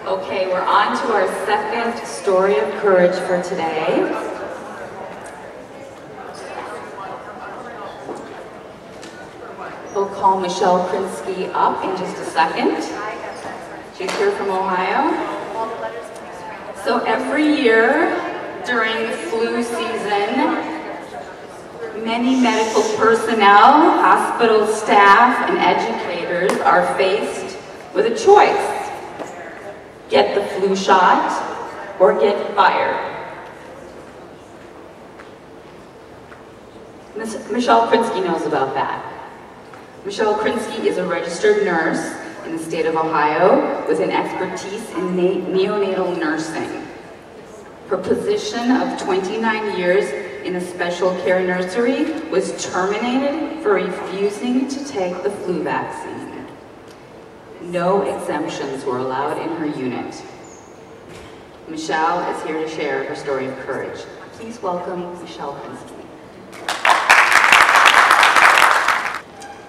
Okay, we're on to our second story of courage for today. We'll call Michelle Krinsky up in just a second. She's here from Ohio. So every year during flu season, many medical personnel, hospital staff, and educators are faced with a choice. Get the flu shot or get fired. Michelle Krinsky knows about that. Michelle Krinsky is a registered nurse in the state of Ohio with an expertise in neonatal nursing. Her position of 29 years in a special care nursery was terminated for refusing to take the flu vaccine. No exemptions were allowed in her unit. Michelle is here to share her story of courage. Please welcome Michelle Krinsky.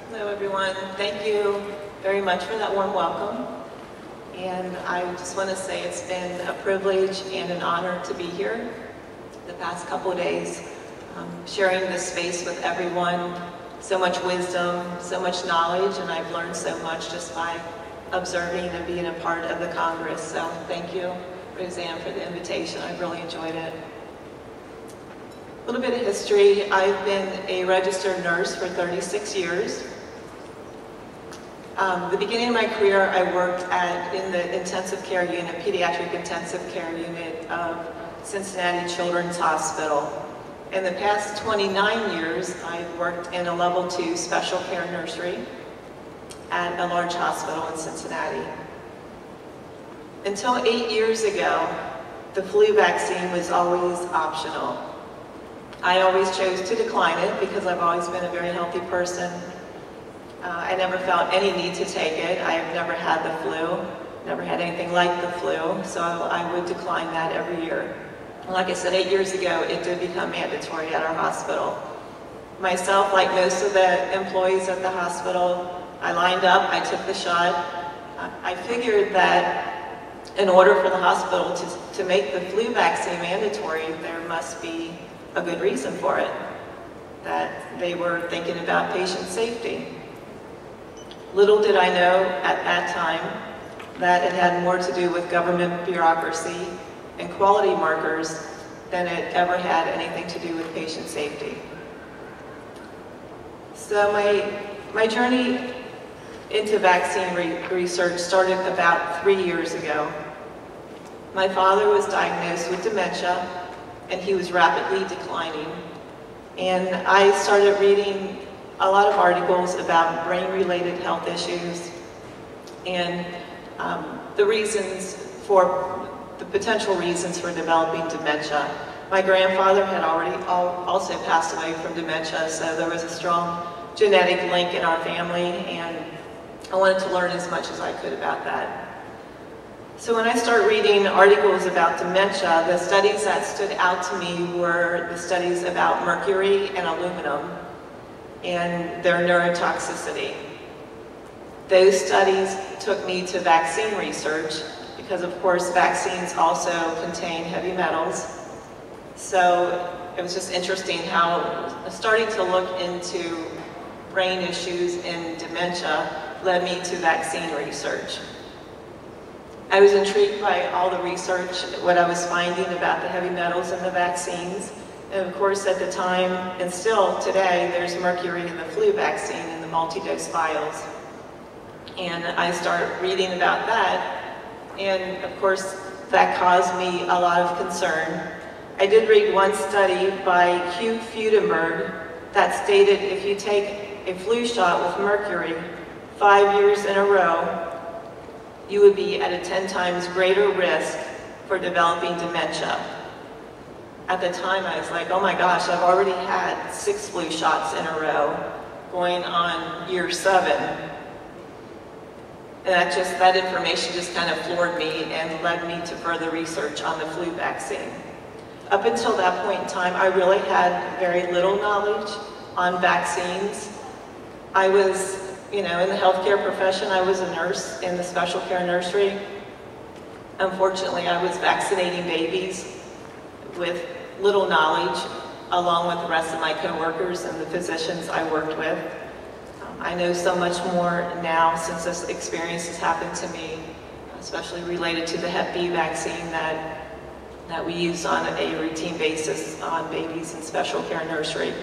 Hello everyone, thank you very much for that warm welcome. And I just want to say it's been a privilege and an honor to be here the past couple of days, sharing this space with everyone. So much wisdom, so much knowledge, and I've learned so much just by observing and being a part of the Congress. So thank you, Roseanne, for the invitation. I've really enjoyed it. A little bit of history. I've been a registered nurse for 36 years. The beginning of my career, I worked in the intensive care unit, pediatric intensive care unit of Cincinnati Children's Hospital. In the past 29 years, I've worked in a level 2 special care nursery at a large hospital in Cincinnati. Until 8 years ago, the flu vaccine was always optional. I always chose to decline it because I've always been a very healthy person. I never felt any need to take it. I have never had the flu, never had anything like the flu, so I would decline that every year. And like I said, 8 years ago, it did become mandatory at our hospital. Myself, like most of the employees at the hospital, I lined up, I took the shot. I figured that in order for the hospital to make the flu vaccine mandatory, there must be a good reason for it, that they were thinking about patient safety. Little did I know at that time that it had more to do with government bureaucracy and quality markers than it ever had anything to do with patient safety. So my journey into vaccine research started about 3 years ago. My father was diagnosed with dementia and he was rapidly declining. And I started reading a lot of articles about brain-related health issues and the potential reasons for developing dementia. My grandfather had already also passed away from dementia, so there was a strong genetic link in our family, and I wanted to learn as much as I could about that. So when I started reading articles about dementia, the studies that stood out to me were the studies about mercury and aluminum and their neurotoxicity. Those studies took me to vaccine research because, of course, vaccines also contain heavy metals. So it was just interesting how starting to look into brain issues in dementia led me to vaccine research. I was intrigued by all the research, what I was finding about the heavy metals in the vaccines. And of course, at the time, and still today, there's mercury in the flu vaccine in the multi-dose vials. And I started reading about that, and of course, that caused me a lot of concern. I did read one study by Hugh Fudenberg that stated if you take a flu shot with mercury 5 years in a row, you would be at a 10 times greater risk for developing dementia. At the time, I was like, oh my gosh, I've already had 6 flu shots in a row, going on year 7. And that information just kind of floored me and led me to further research on the flu vaccine. Up until that point in time, I really had very little knowledge on vaccines. I was, in the healthcare profession, I was a nurse in the special care nursery. Unfortunately, I was vaccinating babies with little knowledge, along with the rest of my coworkers and the physicians I worked with. I know so much more now since this experience has happened to me, especially related to the Hep B vaccine that we use on a routine basis on babies in special care nursery.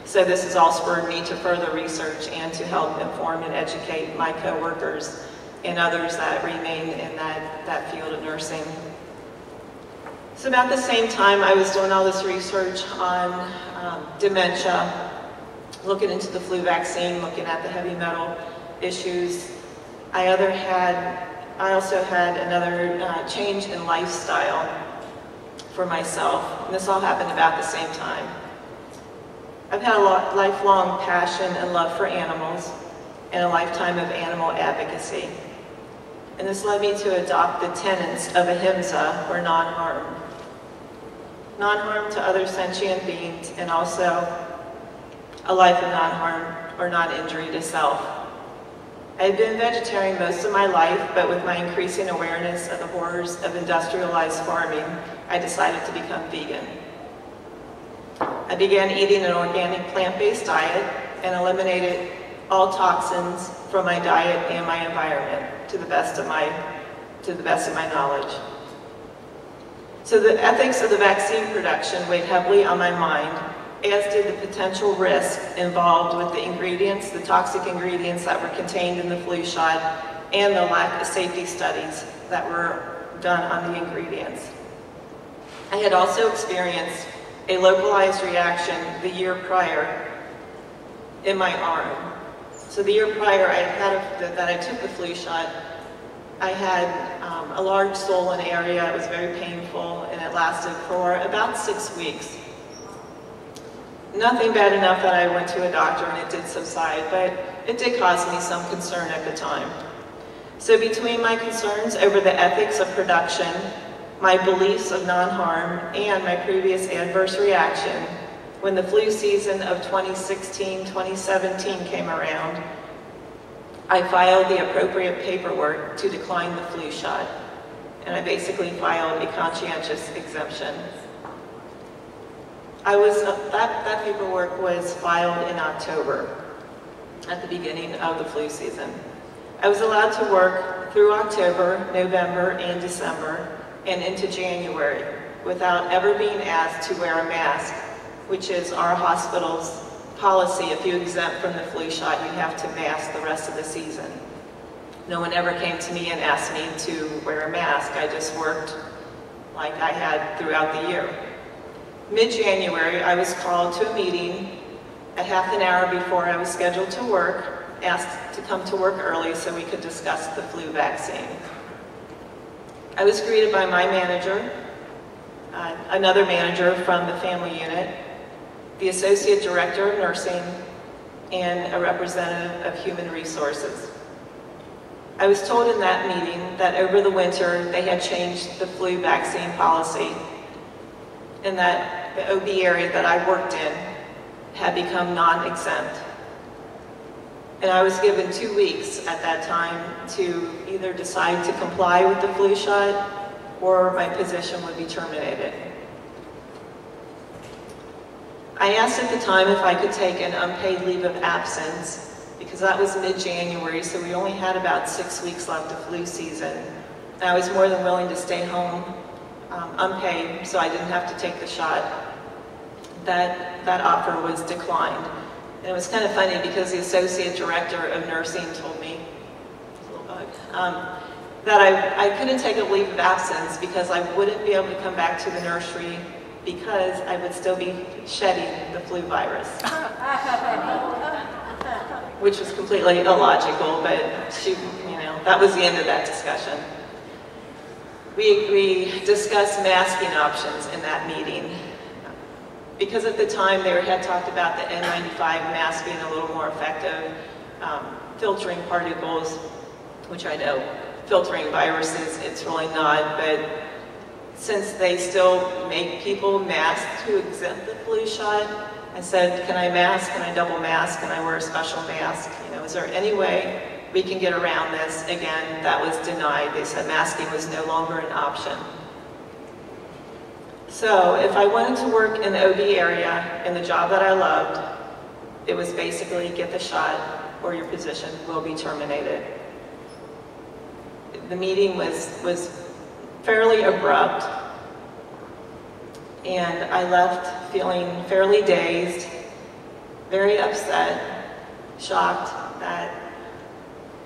So this has all spurred me to further research and to help inform and educate my coworkers and others that remain in that field of nursing. So about the same time I was doing all this research on dementia, looking into the flu vaccine, looking at the heavy metal issues, I also had another change in lifestyle for myself, and this all happened about the same time. I've had a lifelong passion and love for animals and a lifetime of animal advocacy. And this led me to adopt the tenets of ahimsa, or non-harm. Non-harm to other sentient beings, and also a life of non-harm or non-injury to self. I had been vegetarian most of my life, but with my increasing awareness of the horrors of industrialized farming, I decided to become vegan. I began eating an organic plant-based diet and eliminated all toxins from my diet and my environment to the best of my knowledge. So the ethics of the vaccine production weighed heavily on my mind, as did the potential risk involved with the ingredients, the toxic ingredients that were contained in the flu shot, and the lack of safety studies that were done on the ingredients. I had also experienced a localized reaction the year prior in my arm. So the year prior that I took the flu shot, I had a large swollen area. It was very painful, and it lasted for about 6 weeks. Nothing bad enough that I went to a doctor and it did subside, but it did cause me some concern at the time. So between my concerns over the ethics of production, my beliefs of non-harm, and my previous adverse reaction, when the flu season of 2016-2017 came around, I filed the appropriate paperwork to decline the flu shot, and I basically filed a conscientious exemption. That paperwork was filed in October, at the beginning of the flu season. I was allowed to work through October, November, and December, and into January, without ever being asked to wear a mask, which is our hospital's policy. If you exempt from the flu shot, you have to mask the rest of the season. No one ever came to me and asked me to wear a mask. I just worked like I had throughout the year. Mid-January, I was called to a meeting at half an hour before I was scheduled to work, asked to come to work early so we could discuss the flu vaccine. I was greeted by my manager, another manager from the family unit, the associate director of nursing, and a representative of human resources. I was told in that meeting that over the winter they had changed the flu vaccine policy, and that the OB area that I worked in had become non-exempt. And I was given 2 weeks at that time to either decide to comply with the flu shot or my position would be terminated. I asked at the time if I could take an unpaid leave of absence because that was mid-January, so we only had about 6 weeks left of flu season. And I was more than willing to stay home unpaid so I didn't have to take the shot. That offer was declined. And it was kind of funny because the associate director of nursing told me, that I couldn't take a leave of absence because I wouldn't be able to come back to the nursery because I would still be shedding the flu virus. Which was completely illogical, but that was the end of that discussion. We discussed masking options in that meeting. Because at the time they had talked about the N95 mask being a little more effective, filtering particles, which I know filtering viruses, it's really not, but since they still make people mask to exempt the flu shot, I said, can I mask? Can I double mask? Can I wear a special mask? Is there any way we can get around this. Again, that was denied. They said masking was no longer an option. So if I wanted to work in the OB area in the job that I loved, it was basically get the shot or your position will be terminated. The meeting was fairly abrupt, and I left feeling fairly dazed, very upset, shocked that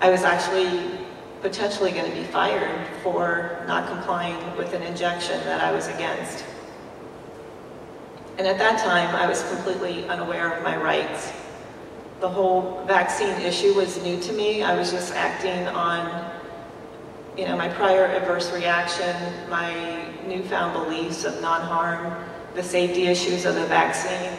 I was actually potentially going to be fired for not complying with an injection that I was against. And at that time, I was completely unaware of my rights. The whole vaccine issue was new to me. I was just acting on, my prior adverse reaction, my newfound beliefs of non-harm, the safety issues of the vaccine.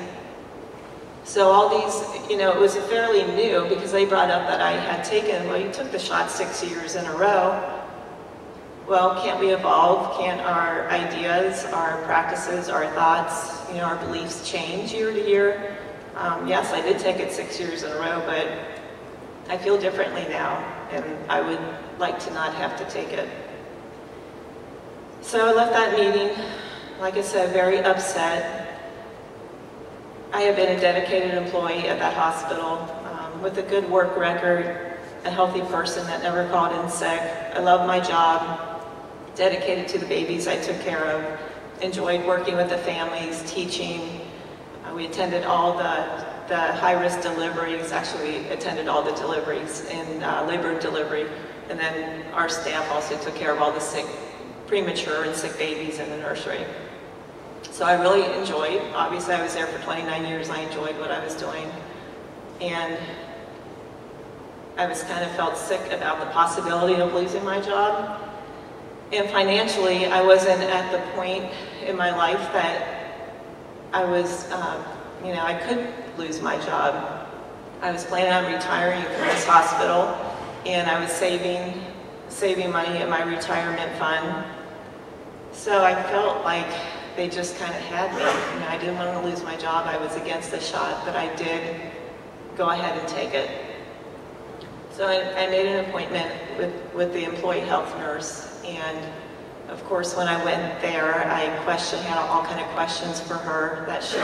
So all these, it was fairly new because they brought up that I had taken, well, you took the shot 6 years in a row. Well, can't we evolve? Can't our ideas, our practices, our thoughts, our beliefs change year to year? Yes, I did take it 6 years in a row, but I feel differently now, and I would like to not have to take it. So I left that meeting, like I said, very upset. I have been a dedicated employee at that hospital with a good work record, a healthy person that never called in sick. I love my job, dedicated to the babies I took care of, enjoyed working with the families, teaching. We attended all the high-risk deliveries, actually we attended all the deliveries in labor delivery, and then our staff also took care of all the sick, premature and sick babies in the nursery. So I really enjoyed, obviously I was there for 29 years, I enjoyed what I was doing. And I was kind of felt sick about the possibility of losing my job. And financially, I wasn't at the point in my life that I was, I could lose my job. I was planning on retiring from this hospital, and I was saving money in my retirement fund. So I felt like they just kind of had me. I didn't want to lose my job. I was against the shot, but I did go ahead and take it. So I made an appointment with the employee health nurse, and of course when I went there, I had all kind of questions for her that she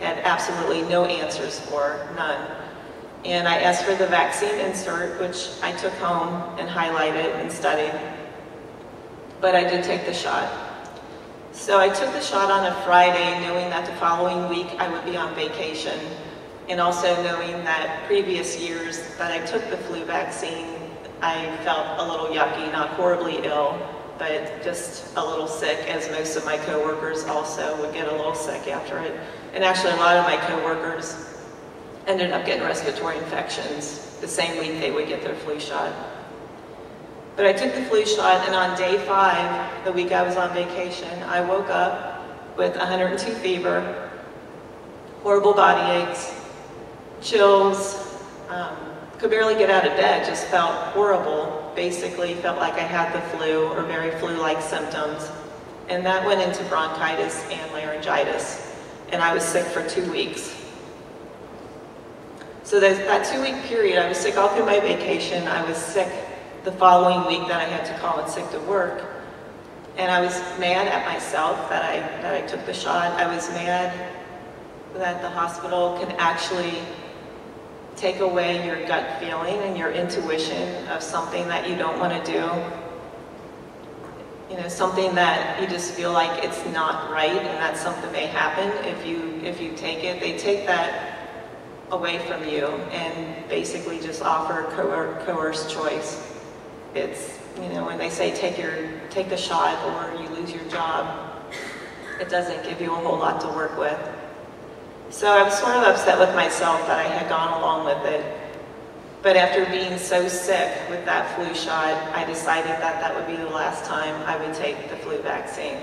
had absolutely no answers for, none. And I asked for the vaccine insert, which I took home and highlighted and studied, but I did take the shot. So I took the shot on a Friday, knowing that the following week I would be on vacation, and also knowing that previous years that I took the flu vaccine, I felt a little yucky, not horribly ill, but just a little sick, as most of my coworkers also would get a little sick after it. And actually a lot of my coworkers ended up getting respiratory infections the same week they would get their flu shot. But I took the flu shot, and on day 5, the week I was on vacation, I woke up with 102 fever, horrible body aches, chills, could barely get out of bed, just felt horrible, basically felt like I had the flu or very flu-like symptoms. And that went into bronchitis and laryngitis, and I was sick for 2 weeks. So that 2-week period, I was sick all through my vacation. I was sick the following week that I had to call in sick to work. And I was mad at myself that I took the shot. I was mad that the hospital can actually take away your gut feeling and your intuition of something that you don't want to do. Something that you just feel like it's not right, and that something may happen if you take it. They take that away from you and basically just offer coerced choice. It's, when they say take the shot or you lose your job, it doesn't give you a whole lot to work with. So I was sort of upset with myself that I had gone along with it. But after being so sick with that flu shot, I decided that that would be the last time I would take the flu vaccine.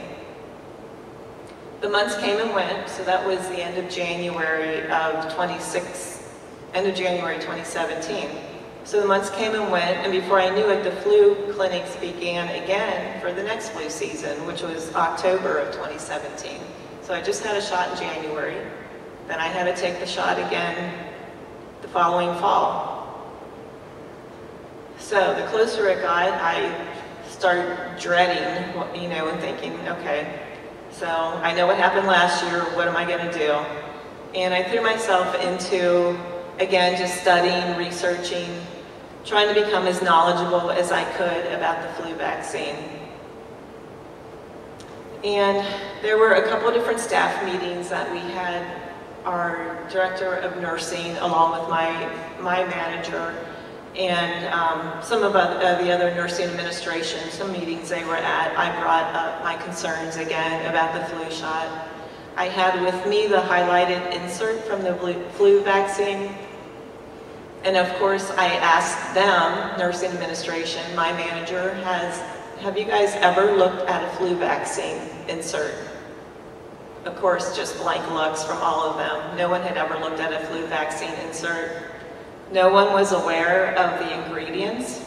The months came and went, so that was the end of January 2017. So the months came and went, and before I knew it, the flu clinics began again for the next flu season, which was October of 2017. So I just had a shot in January, then I had to take the shot again the following fall. So the closer it got, I started dreading, and thinking, okay, so I know what happened last year, what am I going to do? And I threw myself into, again, just studying, researching, trying to become as knowledgeable as I could about the flu vaccine. And there were a couple of different staff meetings that we had our director of nursing along with my manager and some of the other nursing administration, some meetings they were at. I brought up my concerns again about the flu shot. I had with me the highlighted insert from the flu vaccine. And of course, I asked them, nursing administration, my manager, have you guys ever looked at a flu vaccine insert? Of course, just blank looks from all of them. No one had ever looked at a flu vaccine insert. No one was aware of the ingredients.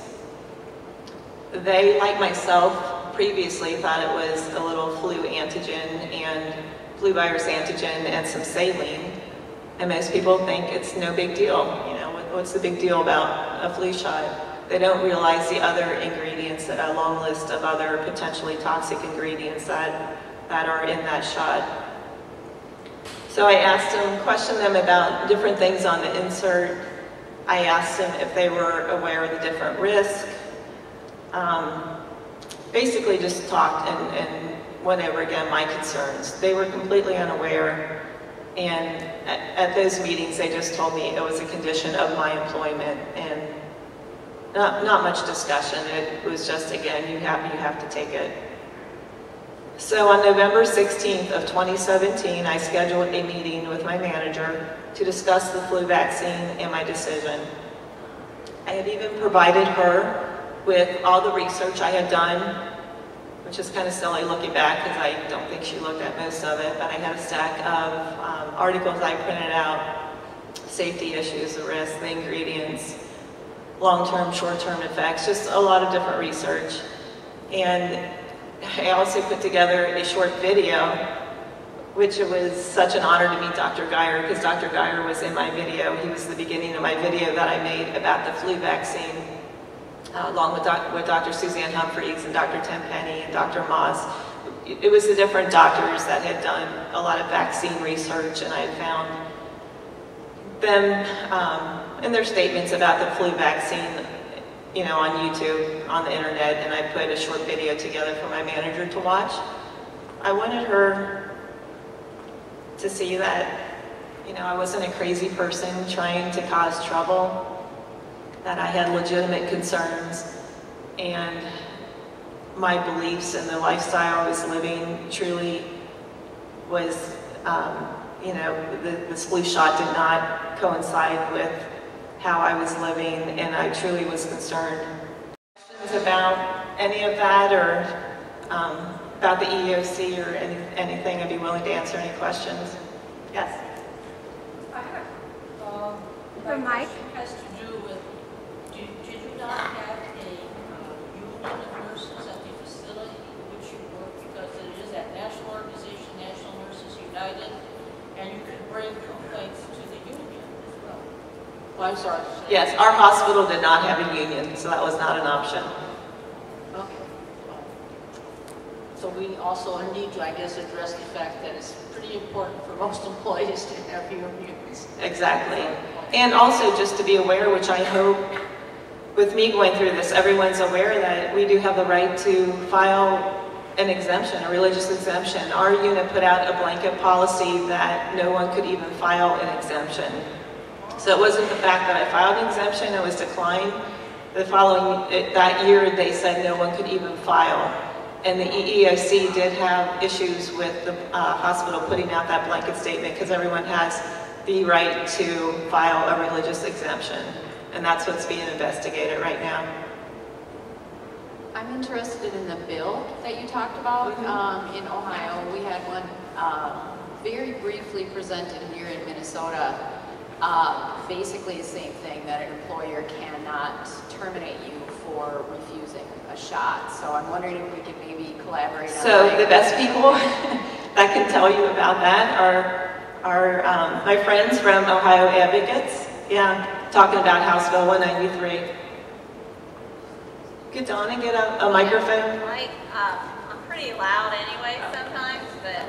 They, like myself, previously thought it was a little flu antigen and flu virus antigen and some saline. And most people think it's no big deal. What's the big deal about a flu shot? They don't realize the other ingredients, a long list of other potentially toxic ingredients that are in that shot. So I asked them, questioned them about different things on the insert. I asked them if they were aware of the different risks. Basically just talked and went over again my concerns. They were completely unaware. And at those meetings, they just told me it was a condition of my employment, and not much discussion. It was just, again, you have to take it. So on November 16th of 2017, I scheduled a meeting with my manager to discuss the flu vaccine and my decision. I had even provided her with all the research I had done, which is kind of silly looking back because I don't think she looked at most of it, but I had a stack of articles I printed out, safety issues, the risks, the ingredients, long-term, short-term effects, just a lot of different research. And I also put together a short video, which it was such an honor to meet Dr. Geyer, because Dr. Geyer was in my video. He was the beginning of my video that I made about the flu vaccine. Along with Dr. Suzanne Humphreys and Dr. Tim Penny and Dr. Moss. It was the different doctors that had done a lot of vaccine research, and I had found them in their statements about the flu vaccine, on YouTube, on the internet, and I put a short video together for my manager to watch. I wanted her to see that, I wasn't a crazy person trying to cause trouble, that I had legitimate concerns, and my beliefs and the lifestyle I was living truly was, this flu shot did not coincide with how I was living, and I truly was concerned. Questions about any of that, or about the EEOC or anything, I'd be willing to answer any questions. Yes? I have, The mic has to do with, did you not have a union of nurses at the facility in which you work? Because it is that national organization, National Nurses United, and you can bring complaints to the union as well. Oh, I'm sorry. Yes, our hospital did not have a union, so that was not an option. Okay. So we also need to, I guess, address the fact that it's pretty important for most employees to have unions. Exactly. And also just to be aware, which I hope with me going through this, everyone's aware that we do have the right to file an exemption, a religious exemption. Our unit put out a blanket policy that no one could even file an exemption. So it wasn't the fact that I filed an exemption, it was declined. The following, that year, they said no one could even file. And the EEOC did have issues with the hospital putting out that blanket statement because everyone has the right to file a religious exemption. And that's what's being investigated right now. I'm interested in the bill that you talked about in Ohio. We had one very briefly presented here in Minnesota. Basically the same thing, that an employer cannot terminate you for refusing a shot. So I'm wondering if we could maybe collaborate on So that. the best people that can tell you about that are my friends from Ohio Advocates. Yeah, talking about House Bill 193. could Donna get a microphone? I'm pretty loud anyway sometimes, but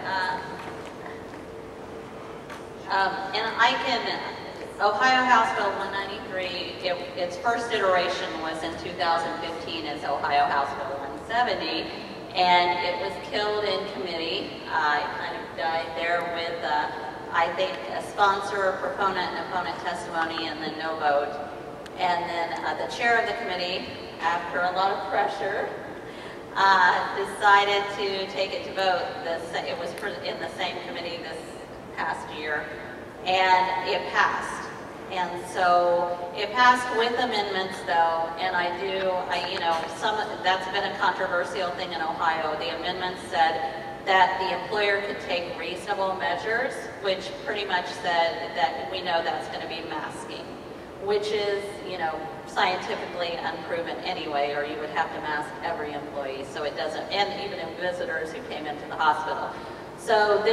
and I can, Ohio House Bill 193, its first iteration was in 2015 as Ohio House Bill 170, and it was killed in committee. I kind of died there with, I think, a sponsor, proponent, and opponent testimony, and then no vote. And then the chair of the committee, after a lot of pressure, decided to take it to vote. It was in the same committee this past year, and it passed. And so it passed with amendments, though, and that's been a controversial thing in Ohio. The amendments said that the employer could take reasonable measures, which pretty much said that we know that's going to be masking, which is, scientifically unproven anyway, or you would have to mask every employee, so it doesn't, and even in visitors who came into the hospital. So,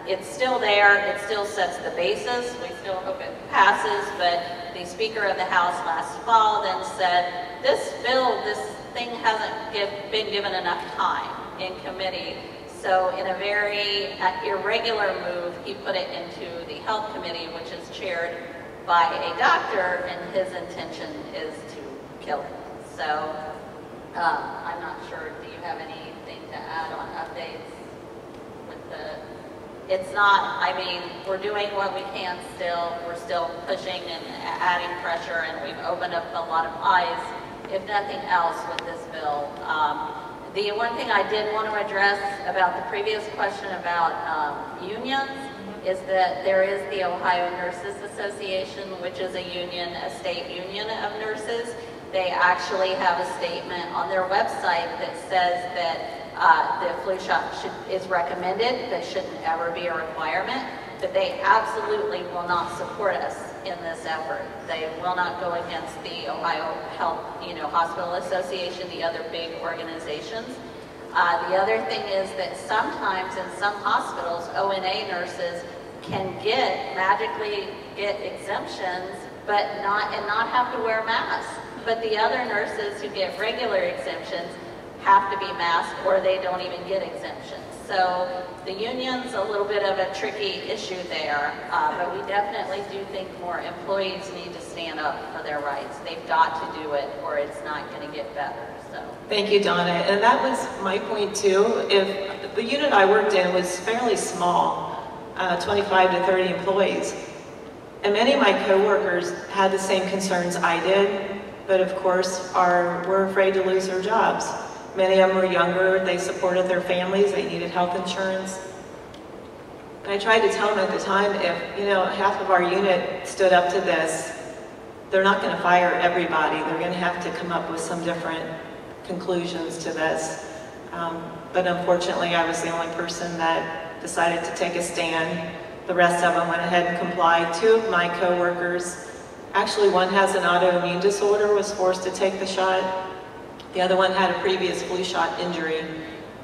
it's still there, it still sets the basis, we still hope it passes, but the Speaker of the House last fall then said, this thing hasn't been given enough time in committee, so in a very irregular move, he put it into the Health Committee, which is chaired by a doctor, and his intention is to kill it. So, I'm not sure, do you have anything to add on updates with it's not, we're doing what we can still, we're still pushing and adding pressure, and we've opened up a lot of eyes, if nothing else, with this bill. The one thing I did want to address about the previous question about unions is that there is the Ohio Nurses Association, which is a union, a state union of nurses. They actually have a statement on their website that says that the flu shot is recommended, that shouldn't ever be a requirement, but they absolutely will not support us in this effort. They will not go against the Ohio Health, Hospital Association, the other big organizations. The other thing is that sometimes in some hospitals, O&A nurses can magically get exemptions, but not have to wear masks. But the other nurses who get regular exemptions have to be masked, or they don't even get exemptions. So the union's a little bit of a tricky issue there, but we definitely do think more employees need to stand up for their rights. They've got to do it, or it's not going to get better. So. Thank you, Donna. And that was my point too. If the unit I worked in was fairly small, 25 to 30 employees, and many of my coworkers had the same concerns I did, but of course were afraid to lose their jobs. Many of them were younger, they supported their families, they needed health insurance. And I tried to tell them at the time, if half of our unit stood up to this, they're not going to fire everybody. They're going to have to come up with some different conclusions to this. But unfortunately, I was the only person that decided to take a stand. The rest of them went ahead and complied. Two of my coworkers, actually one has an autoimmune disorder, was forced to take the shot. The other one had a previous flu shot injury,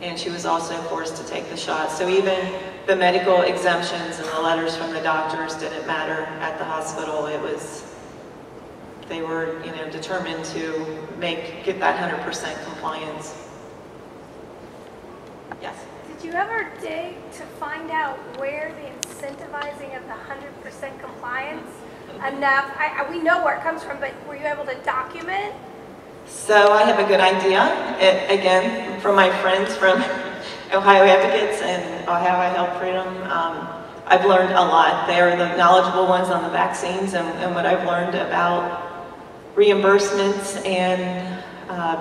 and she was also forced to take the shot. So even the medical exemptions and the letters from the doctors didn't matter at the hospital. They were, determined to get that 100% compliance. Yes? Did you ever dig to find out where the incentivizing of the 100% compliance enough? We know where it comes from, but were you able to document? So I have a good idea, again, from my friends from Ohio Advocates and Ohio Health Freedom. I've learned a lot. They are the knowledgeable ones on the vaccines and what I've learned about reimbursements and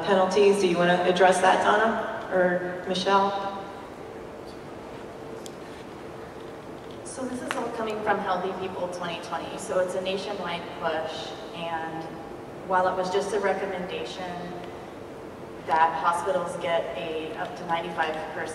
penalties. Do you want to address that, Donna or Michelle? So this is all coming from Healthy People 2020. So it's a nationwide push, and while it was just a recommendation that hospitals get a up to 95%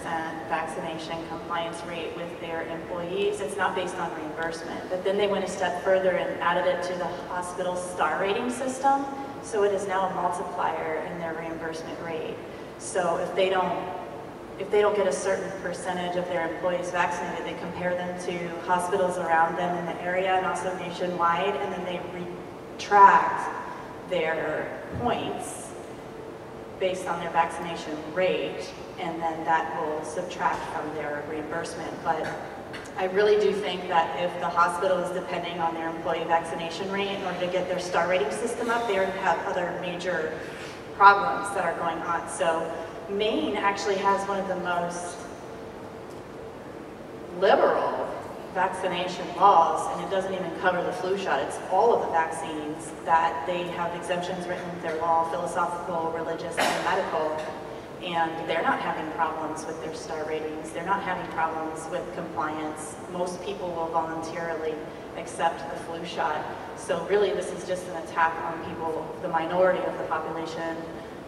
vaccination compliance rate with their employees, it's not based on reimbursement. But then they went a step further and added it to the hospital star rating system. So it is now a multiplier in their reimbursement rate. So if they don't get a certain percentage of their employees vaccinated, they compare them to hospitals around them in the area and also nationwide, and then they retract their points based on their vaccination rate, and then that will subtract from their reimbursement. But I really do think that if the hospital is depending on their employee vaccination rate in order to get their star rating system up, they have other major problems that are going on. So Maine actually has one of the most liberal vaccination laws, and it doesn't even cover the flu shot. It's all of the vaccines that they have exemptions written into their law, philosophical, religious, and medical, and they're not having problems with their star ratings. They're not having problems with compliance. Most people will voluntarily accept the flu shot. So really this is just an attack on people, the minority of the population,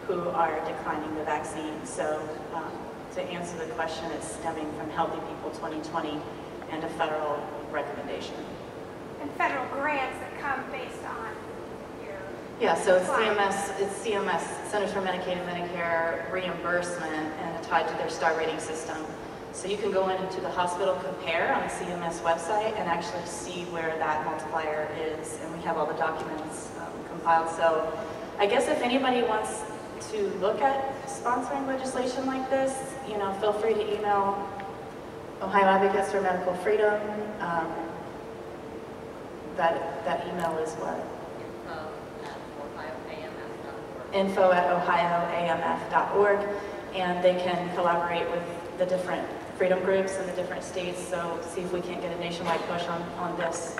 who are declining the vaccine. So to answer the question, it's stemming from Healthy People 2020 and a federal recommendation. And federal grants that come based on your... Yeah, so it's CMS, Centers for Medicaid and Medicare reimbursement, and it's tied to their star rating system. So you can go into the hospital compare on the CMS website and actually see where that multiplier is, and we have all the documents compiled. So I guess if anybody wants to look at sponsoring legislation like this, feel free to email Ohio Advocates for Medical Freedom. That email is what? info@ohioamf.org, and they can collaborate with the different freedom groups in the different states, so see if we can't get a nationwide push on this.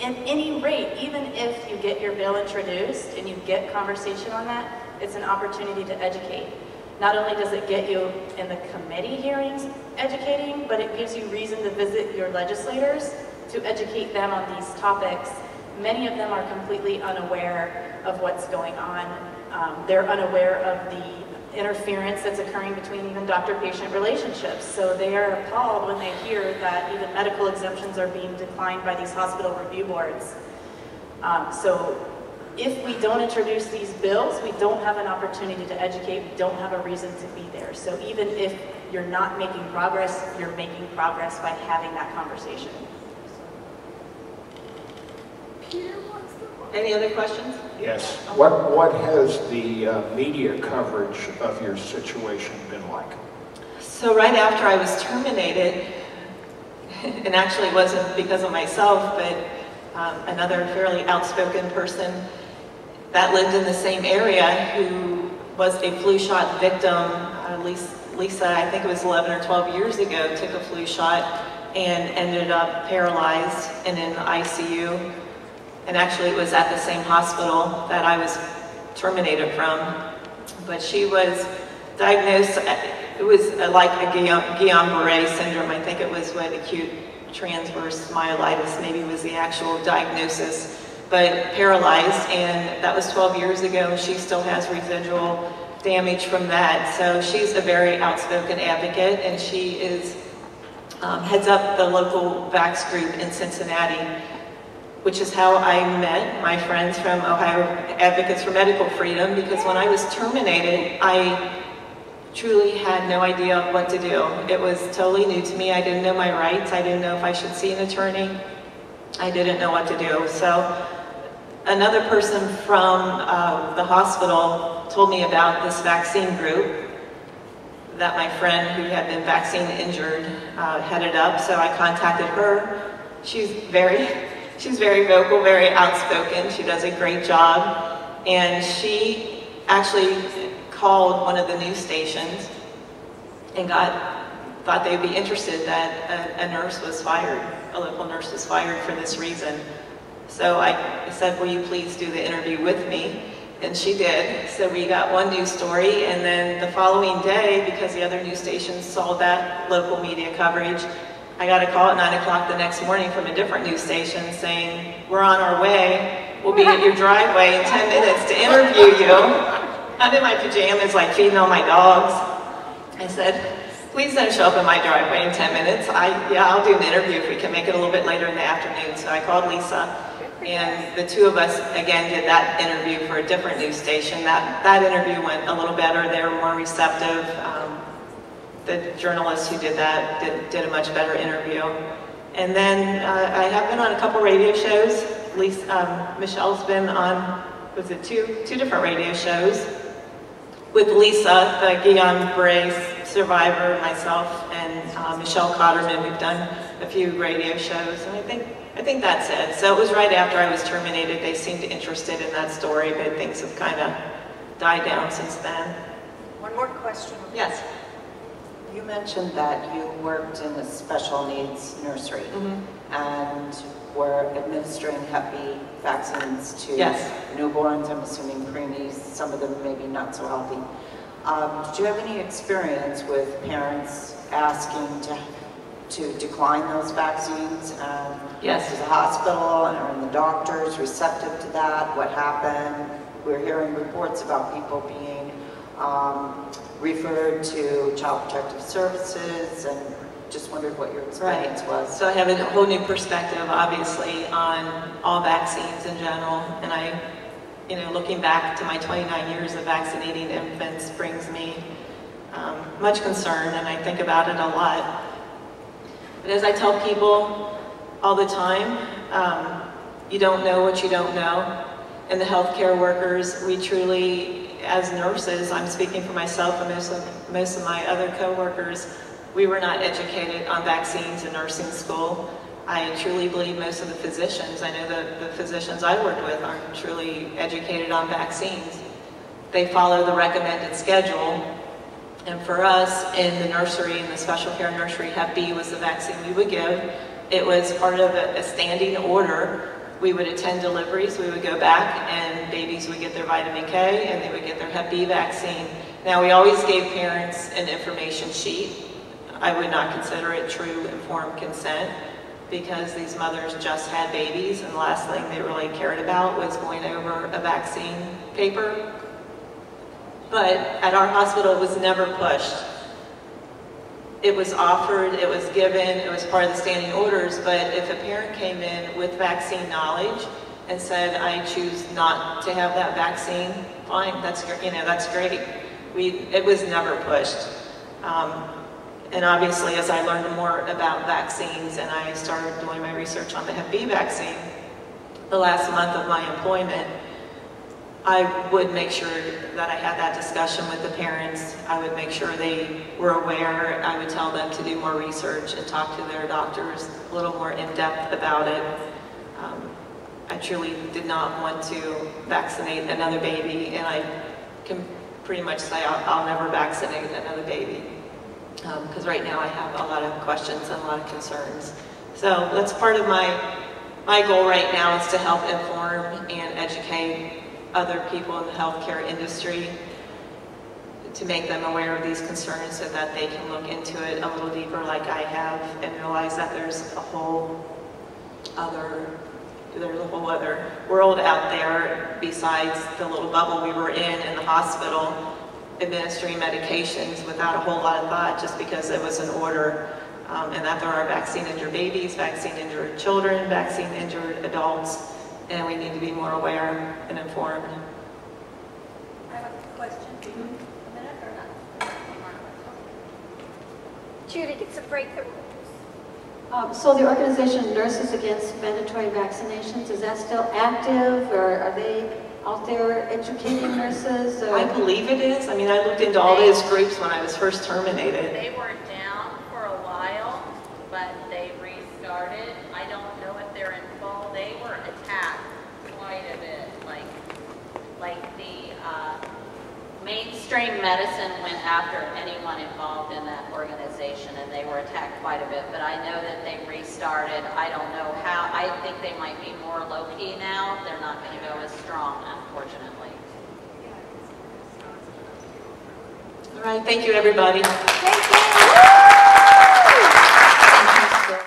At any rate, even if you get your bill introduced and you get conversation on that, it's an opportunity to educate. Not only does it get you in the committee hearings educating, but it gives you reason to visit your legislators to educate them on these topics. Many of them are completely unaware of what's going on. They're unaware of the interference that's occurring between even doctor-patient relationships. So they are appalled when they hear that even medical exemptions are being declined by these hospital review boards. So if we don't introduce these bills, we don't have an opportunity to educate, we don't have a reason to be there. So even if you're not making progress, you're making progress by having that conversation. Any other questions? Yes. What has the media coverage of your situation been like? So right after I was terminated, and actually it wasn't because of myself, but another fairly outspoken person that lived in the same area who was a flu shot victim, Lisa, I think it was 11 or 12 years ago, took a flu shot and ended up paralyzed and in the ICU. And actually it was at the same hospital that I was terminated from. But she was diagnosed, it was like a Guillain-Barré syndrome. I think it was what acute transverse myelitis maybe was the actual diagnosis, but paralyzed, and that was 12 years ago. She still has residual damage from that. So she's a very outspoken advocate, and she is heads up the local vax group in Cincinnati, which is how I met my friends from Ohio Advocates for Medical Freedom, because when I was terminated, I truly had no idea what to do. It was totally new to me. I didn't know my rights. I didn't know if I should see an attorney. I didn't know what to do. So another person from the hospital told me about this vaccine group that my friend who had been vaccine injured headed up. So I contacted her. She's very vocal, very outspoken. She does a great job. And she actually called one of the news stations and thought they'd be interested that a nurse was fired, a local nurse was fired for this reason. So I said, will you please do the interview with me? And she did. So we got one news story, and then the following day, because the other news stations saw that local media coverage, I got a call at 9 o'clock the next morning from a different news station saying, we're on our way, we'll be at your driveway in 10 minutes to interview you. I'm in my pajamas, like feeding all my dogs. I said, please don't show up in my driveway in 10 minutes. Yeah, I'll do an interview if we can make it a little bit later in the afternoon. So I called Lisa, and the two of us, again, did that interview for a different news station. That interview went a little better. They were more receptive. The journalist who did that did a much better interview. And then I have been on a couple radio shows. Michelle's been on, was it two different radio shows. with Lisa, the Guillain-Barré survivor, myself, and Michelle Cotterman. We've done a few radio shows, and I think that's it. So it was right after I was terminated. They seemed interested in that story, but things have kind of died down since then. One more question. Yes. You mentioned that you worked in a special needs nursery and were administering Hep B vaccines to newborns, I'm assuming preemies, some of them maybe not so healthy. Did you have any experience with parents asking to decline those vaccines? Yes. To the hospital, and are the doctors receptive to that? What happened? We're hearing reports about people being referred to Child Protective Services, and just wondered what your experience was. So I have a whole new perspective, obviously, on all vaccines in general, and looking back to my 29 years of vaccinating infants brings me much concern, and I think about it a lot. But as I tell people all the time, you don't know what you don't know, and the healthcare workers, we truly, as nurses, I'm speaking for myself and most of my other co-workers, we were not educated on vaccines in nursing school. I truly believe most of the physicians, I know the physicians I worked with aren't truly educated on vaccines. They follow the recommended schedule. And for us in the nursery, in the special care nursery, Hep B was the vaccine we would give. It was part of a standing order. We would attend deliveries, we would go back, and babies would get their vitamin K and they would get their Hep B vaccine. Now, we always gave parents an information sheet. I would not consider it true informed consent because these mothers just had babies, and the last thing they really cared about was going over a vaccine paper. But at our hospital, it was never pushed. It was offered, it was given, it was part of the standing orders, but if a parent came in with vaccine knowledge and said, I choose not to have that vaccine, fine, that's great. It was never pushed. And obviously, as I learned more about vaccines and I started doing my research on the Hep B vaccine, the last month of my employment, I would make sure that I had that discussion with the parents. I would make sure they were aware. I would tell them to do more research and talk to their doctors a little more in depth about it. I truly did not want to vaccinate another baby, and I can pretty much say I'll never vaccinate another baby. Because right now I have a lot of questions and a lot of concerns. So that's part of my goal right now, is to help inform and educate other people in the healthcare industry, to make them aware of these concerns so that they can look into it a little deeper like I have, and realize that there's a whole other world out there besides the little bubble we were in the hospital, administering medications without a whole lot of thought just because it was an order, and that there are vaccine-injured babies, vaccine-injured children, vaccine-injured adults, and we need to be more aware and informed. I have a question. A minute or not? Judy gets to break the rules. So the organization Nurses Against Mandatory Vaccinations, is that still active, or are they out there educating nurses? Or? I believe it is. I mean, I looked into all those groups when I was first terminated. They were down for a while, but they restarted. I don't know if they're in full. They were attacked quite a bit. Like the mainstream medicine went after anyone involved in that organization, and they were attacked quite a bit. But I know that they restarted. I don't know how. I think they might be more low-key now. They're not going to go as strong, unfortunately. All right, thank you, everybody. Thank you.